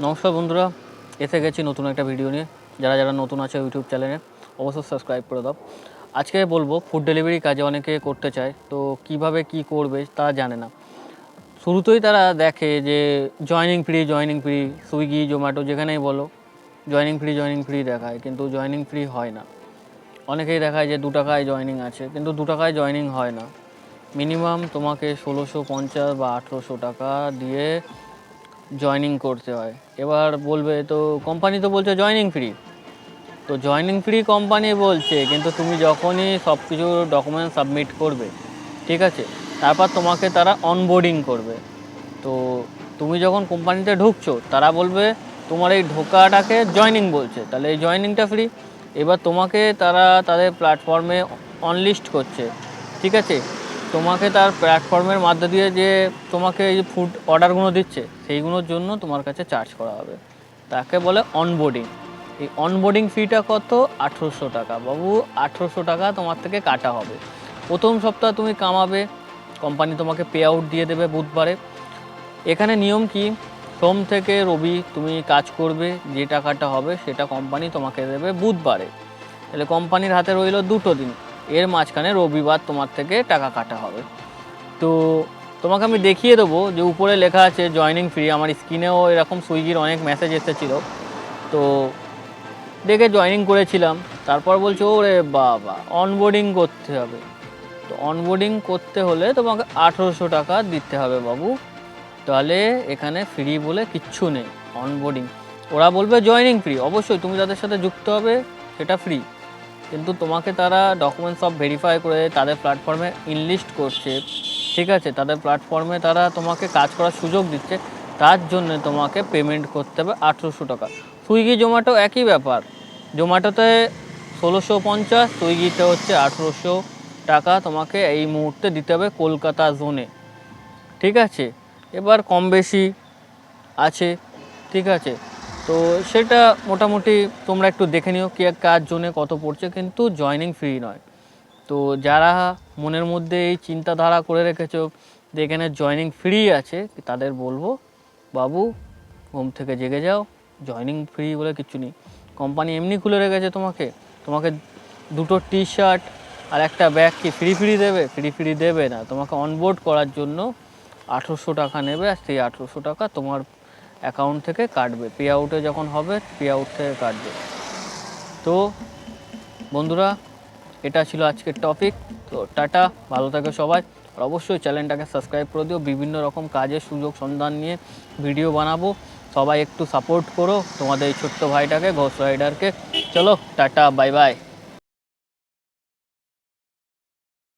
নমস্কার বন্ধুরা, এসে গেছি নতুন একটা ভিডিও নিয়ে। যারা যারা নতুন আছে ইউটিউব চ্যানেলে অবশ্যই সাবস্ক্রাইব করে দাও। আজকে বলবো ফুড ডেলিভারি কাজে অনেকে করতে চায়, তো কিভাবে কি করবে তারা জানে না। শুরুতেই তারা দেখে যে জয়েনিং ফ্রি, সুইগি জোম্যাটো যেখানেই বলো জয়েনিং ফ্রি দেখায়, কিন্তু জয়েনিং ফ্রি হয় না। অনেকেই দেখায় যে 2 টাকায় জয়েনিং আছে, কিন্তু 2 টাকায় জয়েনিং হয় না। মিনিমাম তোমাকে 1650 বা 1800 টাকা দিয়ে জয়েনিং করতে হয়। এবার বলবে তো কোম্পানি তো বলছে জয়েনিং ফ্রি, তো জয়েনিং ফ্রি কোম্পানি বলছে, কিন্তু তুমি যখনই সব কিছু ডকুমেন্ট সাবমিট করবে, ঠিক আছে, তারপর তোমাকে তারা অনবোর্ডিং করবে। তো তুমি যখন কোম্পানিতে ঢুকছো তারা বলবে তোমার এই ঢোকাটাকে জয়েনিং বলছে, তাহলে এই জয়েনিংটা ফ্রি। এবার তোমাকে তারা তাদের প্ল্যাটফর্মে অনলিস্ট করছে, ঠিক আছে, তোমাকে তার প্ল্যাটফর্মের মধ্যে দিয়ে যে তোমাকে এই যে ফুড অর্ডারগুলো দিচ্ছে সেইগুলোর জন্য তোমার কাছে চার্জ করা হবে, তাকে বলে অনবোর্ডিং। এই অনবোর্ডিং ফিটা কত? 1800 টাকা। বাবু 1800 টাকা তোমার থেকে কাটা হবে। প্রথম সপ্তাহ তুমি কামাবে, কোম্পানি তোমাকে পে আউট দিয়ে দেবে বুধবারে। এখানে নিয়ম কি, সোম থেকে রবি তুমি কাজ করবে, যে টাকাটা হবে সেটা কোম্পানি তোমাকে দেবে বুধবারে। তাহলে কোম্পানির হাতে রইল 2টো দিন, এর মাঝখানে রবিবার তোমার থেকে টাকা কাটা হবে। তো তোমাকে আমি দেখিয়ে দেবো যে উপরে লেখা আছে জয়েনিং ফ্রি। আমার স্ক্রিনেও এরকম সুইগির অনেক মেসেজ এসেছিলো, তো দেখে জয়েনিং করেছিলাম। তারপর বলছে ওরে বাবা অনবোর্ডিং করতে হবে। তো অনবোর্ডিং করতে হলে তোমাকে 1800 টাকা দিতে হবে বাবু। তাহলে এখানে ফ্রি বলে কিচ্ছু নেই, অনবোর্ডিং। ওরা বলবে জয়েনিং ফ্রি, অবশ্যই তুমি তাদের সাথে যুক্ত হবে, সেটা ফ্রি, কিন্তু তোমাকে তারা ডকুমেন্টস সব ভেরিফাই করে তাদের প্ল্যাটফর্মে ইনলিস্ট করছে, ঠিক আছে, তাদের প্ল্যাটফর্মে তারা তোমাকে কাজ করার সুযোগ দিচ্ছে, তার জন্য তোমাকে পেমেন্ট করতে হবে 1800 টাকা। সুইগি জোম্যাটো একই ব্যাপার, জোম্যাটোতে 1650, সুইগিতে হচ্ছে 1800 টাকা তোমাকে এই মুহূর্তে দিতে হবে কলকাতা জোনে, ঠিক আছে। এবার কম বেশি আছে, ঠিক আছে, তো সেটা মোটামুটি তোমরা একটু দেখে নিও কে কার জন্যে কত পড়ছে, কিন্তু জয়েনিং ফ্রি নয়। তো যারা মনের মধ্যে এই চিন্তাধারা করে রেখেছো যে এখানে জয়েনিং ফ্রি আছে, তাদের বলবো বাবু ঘুম থেকে জেগে যাও, জয়েনিং ফ্রি বলে কিছু নেই। কোম্পানি এমনি খুলে রেখেছে তোমাকে, তোমাকে 2টো টি শার্ট আর একটা ব্যাগ কি ফ্রি দেবে? ফ্রি দেবে না, তোমাকে অনবোর্ড করার জন্য 1800 টাকা নেবে, আর সেই 1800 টাকা তোমার অ্যাকাউন্ট থেকে কাটবে, পে আউটে যখন হবে পে আউট থেকে কাটবে। তো বন্ধুরা, এটা ছিল আজকের টপিক। তো টাটা, ভালো থাকো সবাই, আর অবশ্যই চ্যানেলটাকে সাবস্ক্রাইব করে দিও। বিভিন্ন রকম কাজের সুযোগ সন্ধান নিয়ে ভিডিও বানাবো, সবাই একটু সাপোর্ট করো তোমাদের এই ছোট্ট ভাইটাকে, ঘোষ রাইডারকে। চলো টাটা, বাই বাই।